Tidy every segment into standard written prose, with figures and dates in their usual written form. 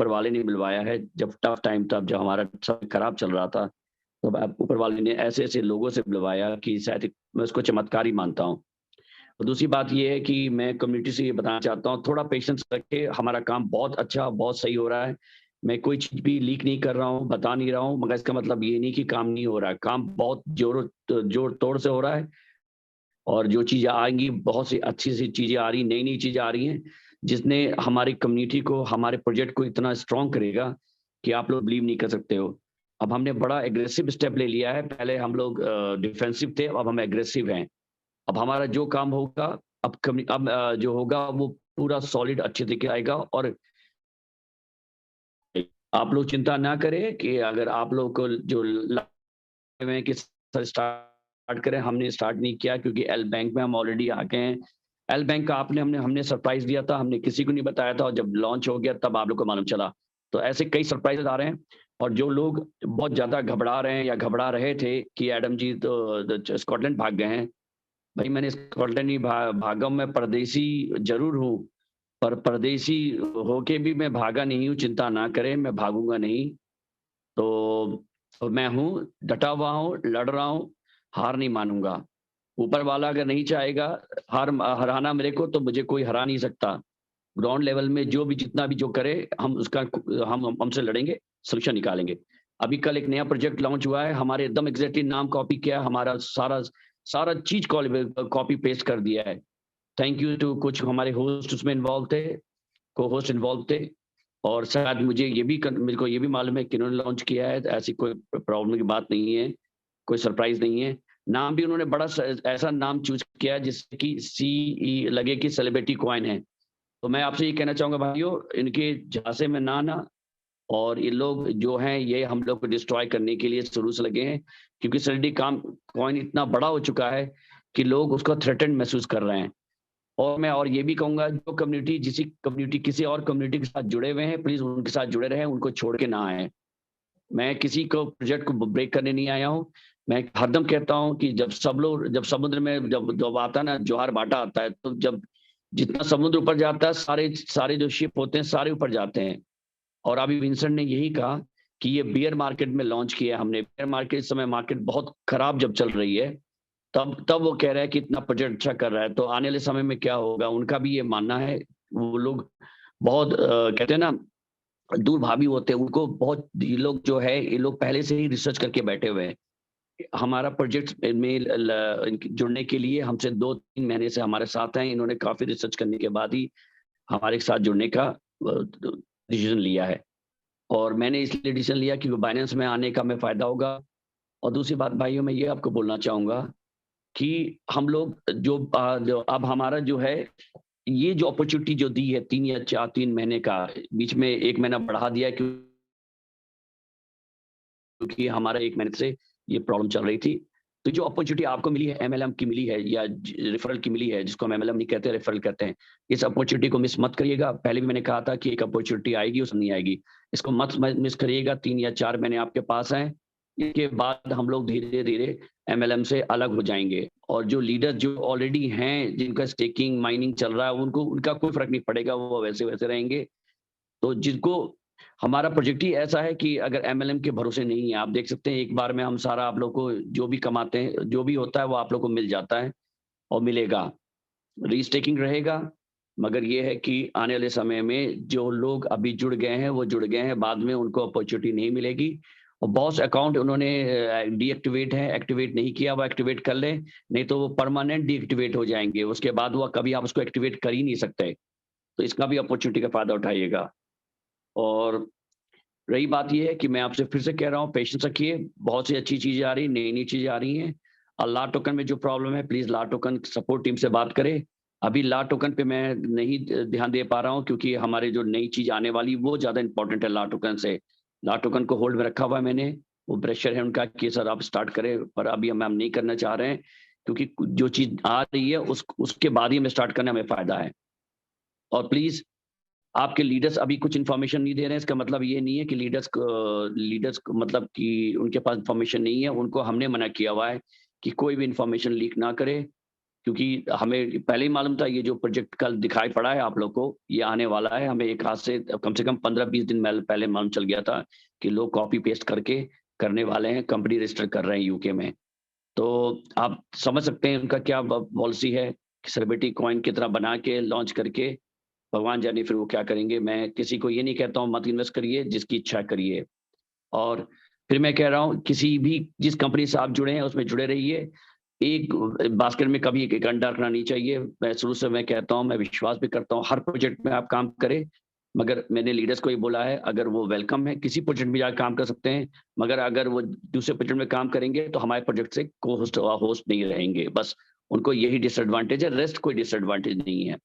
ऊपर वाले ने बुलवाया है। जब टफ टाइम था, जब हमारा सब खराब चल रहा था, तब ऊपर वाले ने ऐसे-ऐसे लोगों से बुलवाया कि शायद मैं उसको चमत्कार ही मानता हूँ। और दूसरी बात ये है कि मैं कम्युनिटी से ये बताना चाहता हूँ, थोड़ा पेशेंस रखें, हमारा काम बहुत अच्छा, बहुत सही हो रहा है। मैं कोई चीज़ भी लीक नहीं कर रहा हूँ, बता नहीं रहा हूँ, मगर इसका मतलब ये नहीं कि काम नहीं हो रहा है। काम बहुत जोड़-तोड़ से हो रहा है और जो चीज़ें आएँगी, बहुत सी अच्छी-सी चीज़ें आ रही हैं, नई-नई चीज़ें आ रही हैं, जिसने हमारी कम्युनिटी को, हमारे प्रोजेक्ट को इतना स्ट्रॉन्ग करेगा कि आप लोग बिलीव नहीं कर सकते हो। अब हमने बड़ा एग्रेसिव स्टेप ले लिया है, पहले हम लोग डिफेंसिव थे, अब हम एग्रेसिव हैं। अब हमारा जो काम होगा, जो होगा वो पूरा सॉलिड अच्छे तरीके आएगा और आप लोग चिंता ना करें कि अगर आप लोग को जो में कि सर स्टार्ट करें, हमने स्टार्ट नहीं किया क्योंकि एल बैंक में हम ऑलरेडी आ गए हैं। एल बैंक का आपने हमने हमने सरप्राइज़ दिया था, हमने किसी को नहीं बताया था और जब लॉन्च हो गया तब आप लोग को मालूम चला। तो ऐसे कई सरप्राइज़ेज़ आ रहे हैं और जो लोग बहुत ज़्यादा घबरा रहे हैं या घबरा रहे थे कि एडम जी तो स्कॉटलैंड भाग गए हैं। भई मैंने स्कॉटलैंड नहीं भागा हूँ, मैं परदेशी ज़रूर हूँ, पर परदेशी होके भी मैं भागा नहीं हूँ, चिंता ना करें, मैं भागूँगा नहीं। तो मैं हूँ, डटा हुआ हूँ, लड़ रहा हूँ, हार नहीं मानूँगा। ऊपर वाला अगर नहीं चाहेगा हराना मेरे को, तो मुझे कोई हरा नहीं सकता। ग्राउंड लेवल में जो भी जितना भी जो करे, हम उसका हम हमसे लड़ेंगे, सॉल्यूशन निकालेंगे। अभी कल एक नया प्रोजेक्ट लॉन्च हुआ है, हमारे एकदम एग्ज़ैक्टली नाम कॉपी किया है, हमारा सारा सारा चीज़ कॉपी पेस्ट कर दिया है। थैंक यू टू कुछ हमारे होस्ट उसमें इन्वॉल्व थे, को-होस्ट इन्वॉल्व थे और शायद मेरे को ये भी मालूम है कि इन्होंने लॉन्च किया है, ऐसी कोई प्रॉब्लम की बात नहीं है, कोई सरप्राइज़ नहीं है। नाम भी उन्होंने बड़ा ऐसा नाम चूज़ किया है जिससे कि लगे कि सेलिब्रिटी कॉइन है। तो मैं आपसे ये कहना चाहूँगा भाइयों, इनके झांसे में ना आना और ये लोग जो हैं, ये हम लोग को डिस्ट्रॉय करने के लिए शुरू से लगे हैं, क्योंकि सेलिब्रिटी कॉइन इतना बड़ा हो चुका है कि लोग उसको थ्रेटेन्ड महसूस कर रहे हैं। और मैं और ये भी कहूँगा जो कम्युनिटी किसी और कम्युनिटी के साथ जुड़े हुए हैं, प्लीज़ उनके साथ जुड़े रहें, उनको छोड़ के ना आएँ। मैं किसी को प्रोजेक्ट को ब्रेक करने नहीं आया हूँ। मैं हरदम कहता हूँ कि जब समुद्र में जब जब आता है ना, ज्वार-भाटा आता है, तो जब जितना समुद्र ऊपर जाता है, सारे सारे जो शिप होते हैं, सारे ऊपर जाते हैं। और अभी विंसेंट ने यही कहा कि ये बियर मार्केट में लॉन्च किया है हमने। बियर मार्केट इस समय मार्केट बहुत खराब जब चल रही है, तब तब वो कह रहा है कि इतना प्रोजेक्ट अच्छा कर रहा है, तो आने वाले समय में क्या होगा? उनका भी ये मानना है। वो लोग बहुत कहते हैं ना दूरभावी होते हैं, उनको बहुत ये लोग जो है, ये लोग पहले से ही रिसर्च करके बैठे हुए हैं। हमारा प्रोजेक्ट में जुड़ने के लिए हमसे 2-3 महीने से हमारे साथ हैं। इन्होंने काफ़ी रिसर्च करने के बाद ही हमारे साथ जुड़ने का डिसीज़न लिया है और मैंने इसलिए डिसीज़न लिया क्योंकि बाइनेंस में आने का हमें फ़ायदा होगा और दूसरी बात भाइयों मैं ये आपको बोलना चाहूँगा कि हम लोग जो अब हमारा जो है, ये जो अपॉर्च्युनिटी जो दी है 3 महीने का, बीच में 1 महीना बढ़ा दिया है क्योंकि हमारा 1 महीने से ये प्रॉब्लम चल रही थी। तो जो अपॉर्च्युनिटी आपको मिली है, एमएलएम की मिली है या रेफरल की मिली है, जिसको हम एमएलएम नहीं कहते, रेफरल कहते हैं। इस अपॉर्च्युनिटी को मिस मत करिएगा। पहले भी मैंने कहा था कि एक अपॉर्च्युनिटी आएगी, उसमें नहीं आएगी। इसको मत मिस करिएगा। 3 या 4 महीने आपके पास हैं। इसके बाद हम लोग धीरे-धीरे एमएलएम से अलग हो जाएँगे और जो लीडर जो ऑलरेडी हैं, जिनका स्टेकिंग, माइनिंग चल रहा है, उनका कोई फ़र्क नहीं पड़ेगा, वो वैसे-वैसे रहेंगे। तो जिनको हमारा प्रोजेक्ट ही ऐसा है कि अगर एमएलएम के भरोसे नहीं है, आप देख सकते हैं एक बार में हम सारा आप लोग को जो भी कमाते हैं, जो भी होता है वो आप लोग को मिल जाता है और मिलेगा। रीस्टेकिंग रहेगा, मगर ये है कि आने वाले समय में जो लोग अभी जुड़ गए हैं, वो जुड़ गए हैं, बाद में उनको अपॉर्च्युनिटी नहीं मिलेगी और बहुत से अकाउंट उन्होंने डीएक्टिवेट है, एक्टिवेट नहीं किया, वो एक्टिवेट कर लें, नहीं तो वो परमानेंट डीएक्टिवेट हो जाएँगे। उसके बाद वो कभी आप उसको एक्टिवेट कर ही नहीं सकते। तो इसका भी अपॉर्च्युनिटी का फ़ायदा उठाइएगा और रही बात ये है कि मैं आपसे फिर से कह रहा हूँ पेशेंस रखिए, बहुत सी अच्छी चीज़ें आ रही हैं, नई-नई चीज़ें आ रही हैं। ला टोकन में जो प्रॉब्लम है please Latoken support team से बात करें। अभी ला टोकन पे मैं नहीं ध्यान दे पा रहा हूँ क्योंकि हमारे जो नई चीज़ आने वाली वो ज़्यादा इम्पोर्टेंट है ला टोकन से। ला टोकन को होल्ड में रखा हुआ है मैंने, वो प्रेशर है उनका कि सर आप स्टार्ट करें, पर अभी हम नहीं करना चाह रहे हैं क्योंकि जो चीज़ आ रही है उसके बाद ही हमें स्टार्ट करने में फ़ायदा है। और प्लीज़ आपके लीडर्स अभी कुछ इन्फॉर्मेशन नहीं दे रहे हैं, इसका मतलब ये नहीं है कि लीडर्स को मतलब कि उनके पास इन्फॉर्मेशन नहीं है, उनको हमने मना किया हुआ है कि कोई भी इन्फॉर्मेशन लीक ना करे क्योंकि हमें पहले ही मालूम था ये जो प्रोजेक्ट कल दिखाई पड़ा है आप लोग को, ये आने वाला है। हमें एक हाथ से कम 15-20 दिन पहले मालूम चल गया था कि लोग कॉपी पेस्ट करके करने वाले हैं, कंपनी रजिस्टर कर रहे हैं यूके में। तो आप समझ सकते हैं उनका क्या पॉलिसी है कि सेलिब्रिटी कॉइन की तरह बना के लॉन्च करके भगवान जाने फिर वो क्या करेंगे। मैं किसी को ये नहीं कहता हूँ मत इन्वेस्ट करिए, जिसकी इच्छा करिए। और फिर मैं कह रहा हूँ किसी भी जिस कंपनी से आप जुड़े हैं उसमें जुड़े रहिए। एक बास्केट में कभी एक अंडा रखना नहीं चाहिए। मैं शुरू से मैं कहता हूँ, मैं विश्वास भी करता हूँ हर प्रोजेक्ट में आप काम करें, मगर मैंने लीडर्स को ये बोला है अगर वो वेलकम है किसी प्रोजेक्ट में जाकर काम कर सकते हैं, मगर अगर वो दूसरे प्रोजेक्ट में काम करेंगे तो हमारे प्रोजेक्ट से को होस्ट होस्ट नहीं रहेंगे। बस उनको यही डिसएडवांटेज है, रेस्ट कोई डिसएडवांटेज नहीं है।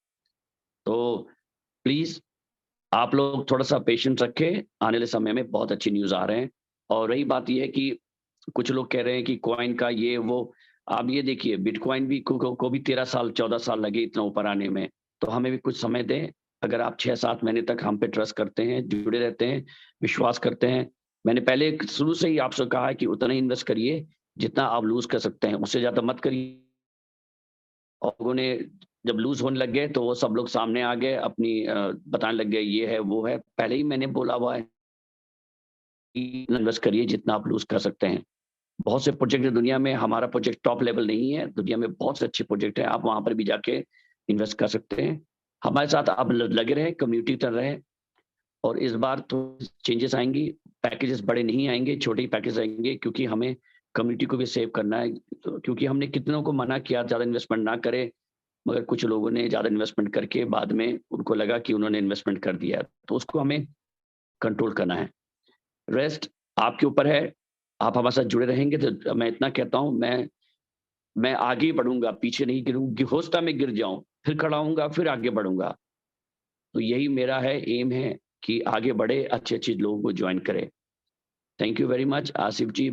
तो प्लीज आप लोग थोड़ा-सा पेशेंस रखें, आने वाले समय में बहुत अच्छी न्यूज़ आ रहे हैं। और रही बात ये है कि कुछ लोग कह रहे हैं कि कॉइन का ये वो, आप ये देखिए बिटकॉइन भी को भी 13 साल 14 साल लगे इतना ऊपर आने में, तो हमें भी कुछ समय दें। अगर आप 6-7 महीने तक हम पे ट्रस्ट करते हैं, जुड़े रहते हैं, विश्वास करते हैं, मैंने पहले शुरू से ही आपसे कहा है कि उतना ही इन्वेस्ट करिए, जितना आप लूज़ कर सकते हैं, उससे ज़्यादा मत करिए। और लोगों ने जब लूज़ होने लग गए, तो वो सब लोग सामने आ गए, अपनी बताने लग गए, ये है, वो है। पहले ही मैंने बोला हुआ है कि इन्वेस्ट करिए जितना आप लूज़ कर सकते हैं। बहुत से प्रोजेक्ट है दुनिया में, हमारा प्रोजेक्ट टॉप लेवल नहीं है, दुनिया में बहुत से अच्छे प्रोजेक्ट हैं, आप वहाँ पर भी जाके इन्वेस्ट कर सकते हैं। हमारे साथ आप ल लगे रहें, कम्युनिटी की तरह रहें। और इस बार तो चेंजेस आएँगी, पैकेजेस बड़े नहीं आएँगे, छोटे ही पैकेज आएँगे, क्योंकि हमें कम्युनिटी को भी सेव करना है। तो क्योंकि हमने कितनों को मना किया ज़्यादा इन्वेस्टमेंट ना करें, मगर कुछ लोगों ने ज़्यादा इन्वेस्टमेंट करके बाद में उनको लगा कि उन्होंने इन्वेस्टमेंट कर दिया है, तो उसको हमें कंट्रोल करना है। रेस्ट आपके ऊपर है, आप हमारे साथ जुड़े रहेंगे तो मैं इतना कहता हूँ, मैं आगे ही बढ़ूँगा, पीछे नहीं गिरूँ, हो सकता है मैं गिर जाऊँ, फिर खड़ा होऊँगा, फिर आगे बढ़ूँगा। तो यही मेरा है, एम है कि आगे बढ़े, अच्छे-अच्छे लोगों को जॉइन करें। Thank you very much Asif ji.